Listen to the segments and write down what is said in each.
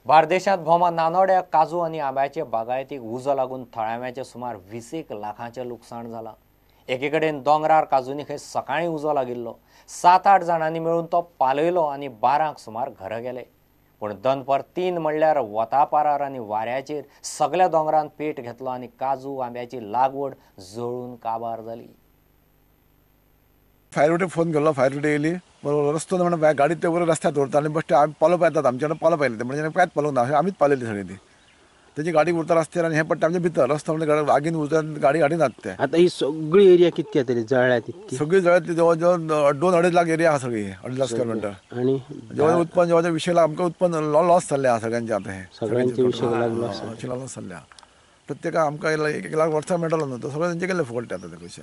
बार्देशांत भोमा नानोड्या काजू आणि आंब्याचे बागायतीक उजो लागून थळाव्याचे सुमार 20 लाखांचे लुकसाण जाला। एके कडेन दोंगरार काजूनी खंय सकाळी उजो लागिल्लो, 7-8 जाणांनी मेळून तो पालयलो आणि 12 सुमार घर गेले। पण दनपर 3 म्हणल्यार वतापारार आणि वाऱ्याचेर सगळ्या दोंगरान पेट घेतलो आणि काजू आंब्याची लागवड जळून काबार जाली। फायर ब्रिगेड फोन केलो, फायर ब्रिगेड येयली। बरोबर रस्तो म्हणून गाडी ते बरोबर रस्त्यार दवरता आनी बश्टे आमी पालोवप येतात, आमच्याकडे पालोवप आयले म्हणजे कांयच पालोवंक ना, आमीच पालयली सगळी ती। तेजी गाडी उरता रस्त्यार आनी हें पडटा आमच्या भितर रस्तो म्हणजे आगीन उजोन गाडी हाडिनात ते। आतां ही सगळी एरिया कितक्या तरी जळ्ळ्या तितकी? सगळी जळ्ळी जवळ जवळ 2-2.5 लाख एरिया आहा सगळी, 2.5 लाख स्क्वेअर मीटर। आणि जवळ उत्पन्न जवळ 20 लाख आमकां उत्पन्न लॉस जाल्लें आहा सगळ्यांचे। आतां हे सगळ्यांचे 20 लाख लॉस जाल्लें आहा। प्रत्येकाक आमकां 1 लाख वर्सां मेळटलो न्हू, तो सगळे तेंचे गेले फुकट आतां ते पयशे।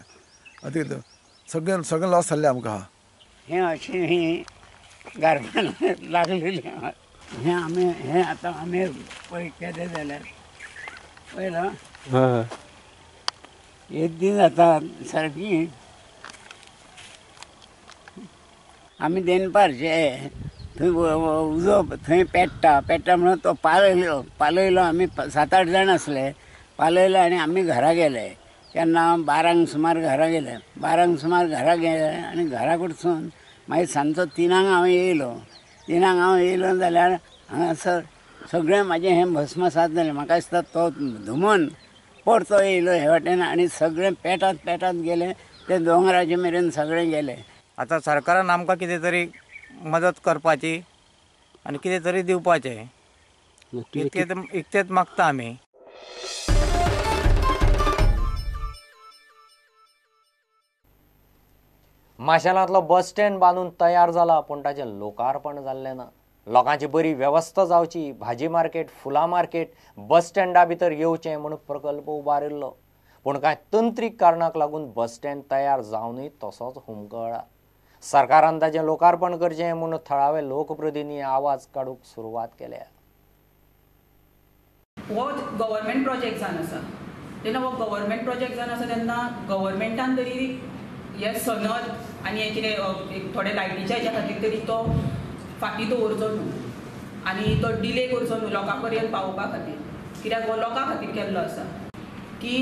आतां सगळें लॉस जाल्लें आमकां आहा। हे अशें ही गारमेंट लागलेली हे आमी हे आतां आमी पळय केलें जाल्यार पळयलो एक दीस जाता सारकी आमी देनपारचे थंय उजो थंय पेट्टा म्हणून तो पालयलो आमी 7-8 जाण आसले, पालयलो आनी आमी घरा गेले। केन्ना 12 सुमार घरा गेले, 12 सुमार घरा गेले आनी घरा कडसून मागीर सांजचो 3 हांव येयलो जाल्यार हांगासर सगळें म्हाजें हें भस्मसात जालें। म्हाका दिसता तो धुमून परतो येयलो हे वाटेन आनी सगळें पेटात गेले, ते दोंगराचे मेरेन सगळें गेले। आतां सरकारान आमकां कितें तरी मदत करपाची आनी कितें तरी दिवपाचें इतकेंच मागता आमी। माशेलांतलो बस स्टँड बांदून तयार जाला, पण ताचें लोकार्पण जाल्लें ना। लोकांची बरी वेवस्था जावची, भाजी मार्केट, फुलां मार्केट बस स्टँडा भितर येवचें म्हणून प्रकल्प उबारिल्लो, पूण कांय तंत्रीक कारणाक लागून बस स्टँड तयार जावनूय तसोच हुमकळ्ळा। सरकारान ताचें लोकार्पण करचें म्हणून थळावे लोकप्रतिनिधी आवाज काडूंक सुरवात केल्या। हो गव्हर्मेंट प्रोजेक्ट जावन आसा, जेन्ना हो गव्हर्मेंट प्रोजेक्ट जावन आसा तेन्ना गव्हर्मेंटान तरी हे सनद आनी हे कितें थोडे लायटीच्या हेच्या खातीर तरी तो फाटीं दवरचो न्हू आनी तो डिले करचो न्हू लोकां पर्यंत पावोवपा खातीर। कित्याक हो लोकां खातीर केल्लो आसा की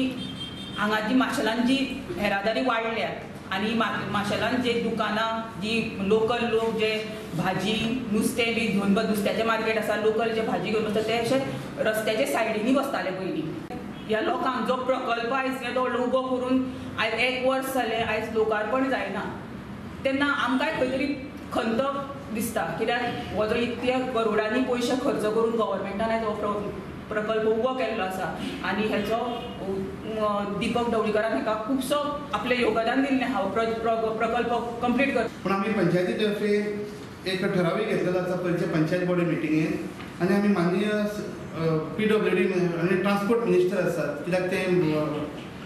हांगा जी माशेलान जी येरादारी वाडल्या आनी माशेलान जे दुकानां जी लोकल लोक जे भाजी नुस्तें बी घेवन नुस्त्याचें मार्केट आसा, लोकल जे भाजी घेवन वता ते अशे रस्त्याचे सायडीनी बसताले पयलीं। ह्या लोकांक जो प्रकल्प आयज येदो व्हडलो उबो करून आयज 1 वर्स जालें, आयज लोकार्पण जायना, तेन्ना आमकांय खंय तरी खंत दिसता। कित्याक हो जो इतले करोडांनी पयशे खर्च करून गव्हर्मेंटान आयज हो प्रकल्प उबो केल्लो आसा आनी हेचो दीपक ढवळीकरान हेका खुबसो आपलें योगदान दिल्लें आहा प्रकल्प कंप्लीट कर। पूण आमी पंचायती तर्फे एक ठराव घेतलेलो आसा पयलींच्या पंचायत बोर्ड मिटिंगेन, आनी आमी माननीय PWD आनी ट्रान्सपोर्ट मिनिस्टर आसात, कित्याक ते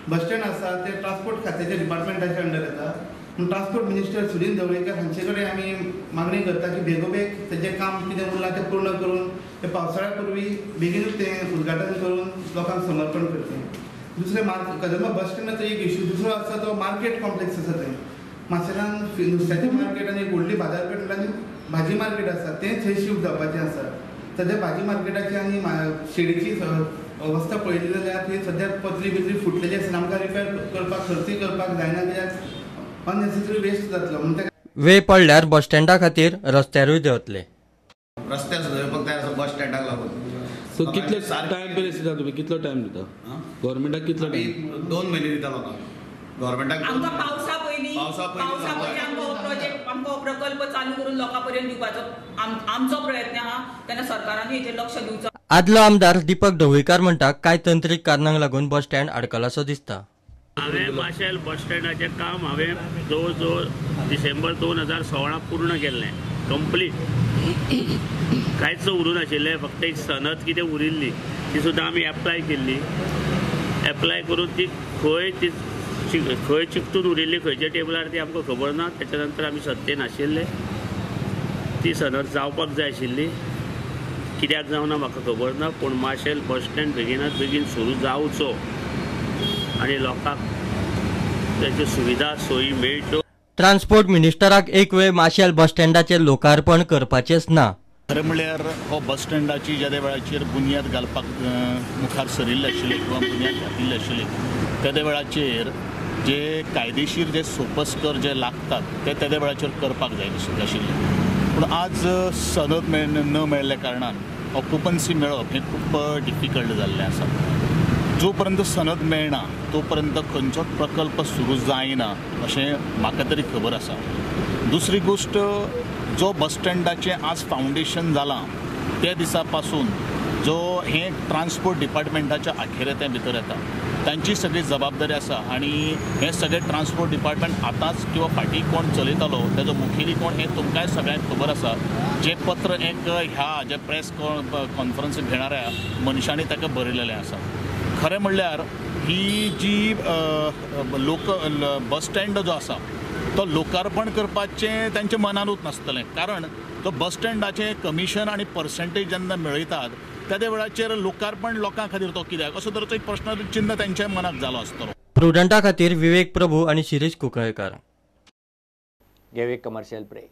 बस स्टँड आसा ते ट्रान्सपोर्ट खात्याच्या डिपार्टमेंटाच्या अंडर येता। ट्रान्सपोर्ट मिनिस्टर सुनील ढवळीकर हांचे कडेन आमी मागणी करता की बेगोबेग तेजें काम कितें उरलां तें पूर्ण करून ते पावसाळ्या पूर्वी बेगीनूच तें उद्घाटन करून लोकांक समर्पण करचें। दुसरें कदंबा बस स्टँडाचो एक इश्यू दुसरो आसा तो मार्केट कॉम्प्लेक्स आसा थंय माशेलान नुस्त्याचें मार्केट आनी व्हडली बाजारपेठ आनी भाजी मार्केट आसा तें थंय शिफ्ट जावपाचें आसा। सद्या भाजी मार्केटाची आनी शेडीची अवस्था पळयली जाल्यार थंय सद्या पत्री फुटलेली आसा, आमकां रिपेर करपाक खर्चूय करपाक जायना, कित्याक अननेसेसरी वेस्ट जातलो म्हणून वेळ पडल्यार बस स्टँडा खातीर रस्त्यारूय देंवतले। रस्त्यार सुदारपाक तयार आसा बस स्टँडाक लागून। सो कितलो टायम पयलीं दिता तुमी, कितलो टायम दिता गव्हर्मेंटाक? कितलो टायम? 2 म्हयने दिता लोकांक गव्हर्मेंटाक। आमकां पावसा पयलीं आमकां हो प्रोजेक्ट आमकां हो प्रकल्प चालू करून लोकां पर्यंत दिवपाचो आमचो प्रयत्न आहा, तेन्ना सरकारान हेचेर लक्ष दिवचो। आदलो आमदार दीपक ढवळीकर म्हणटा कांय तंत्रीक कारणांक लागून बस स्टँड आडकलासो दिसता। हांवें माशेल बस स्टँडाचें काम हांवें जवळ जवळ डिसेंबर 2016 पूर्ण केल्लें कंप्लीट। कांयच उरूं नाशिल्लें, फक्त एक सनद कितें उरिल्ली ती सुद्दां आमी एप्लाय केल्ली। एप्लाय करून ती खंय चिकटून उरिल्ली, खंयच्या टेबलार ती आमकां खबर ना। तेच्या नंतर आमी सत्तेन आशिल्ले, ती सनद जावपाक जाय आशिल्ली, कित्याक जावना म्हाका खबर ना, पूण माशेल बस स्टँड बेगीनात बेगीन सुरू जावचो आनी लोकांक त्याची सुविधा सोयी मेळच्यो। ट्रान्सपोर्ट मिनिस्टराक एक वेळ माशेल बस स्टँडाचें लोकार्पण करपाचेंच ना खरें म्हणल्यार हो बस स्टँडाची ज्या वेळाचेर बुनयाद घालपाक मुखार सरिल्ले आशिल्ले किंवा बुनयाद घातिल्ले आशिल्ले त्या वेळाचेर जे कायदेशीर जे सोपस्कर जे लागतात ते वेळाचेर करपाक जाय आशिल्ले. पूण आज सनद न मेळिल्ल्या कारणान ऑक्युपन्सी मेळप हें खूब डिफिकल्ट जाल्लें आसा. जो पर्यंत सनद मेळना तो पर्यंत खंयचोच प्रकल्प सुरू जायना अशें म्हाका तरी खबर आसा. दुसरी गोश्ट, जो बस स्टँडाचें आज फावंडेशन जालां त्या दिसा पासून जो हें ट्रान्सपोर्ट डिपार्टमेंटाच्या आखेरेत्या भितर येता तांची सगळी जबाबदारी आसा आणि हे सगळे ट्रान्सपोर्ट डिपार्टमेंट आतांच किंवा फाटीं कोण चलयतालो तेजो मुखेली कोण हें तुमकांय सगळ्यांक खबर आसा. जें पत्र एक ह्या जे प्रेस कॉन्फरन्स घेणाऱ्या मनशांनी ताका बरयलेलें आसा. खरें म्हणल्यार ही जी बस स्टँड जो आसा तो लोकार्पण करपाचें तांच्या मनानूच नासतलें. कारण तो बस स्टँडाचें कमिशन आनी पर्संटेज जेन्ना मेळयतात त्या वेळाचेर लोकार्पण लोकां खातीर तो कित्याक असो तरेचो एक प्रश्न चिन्ह तांच्या मनाक जालो आसतलो. प्रुडंटा खातीर विवेक प्रभू आनी शिरीष कुंकळयकार. घेऊ एक कमर्शियल ब्रेक.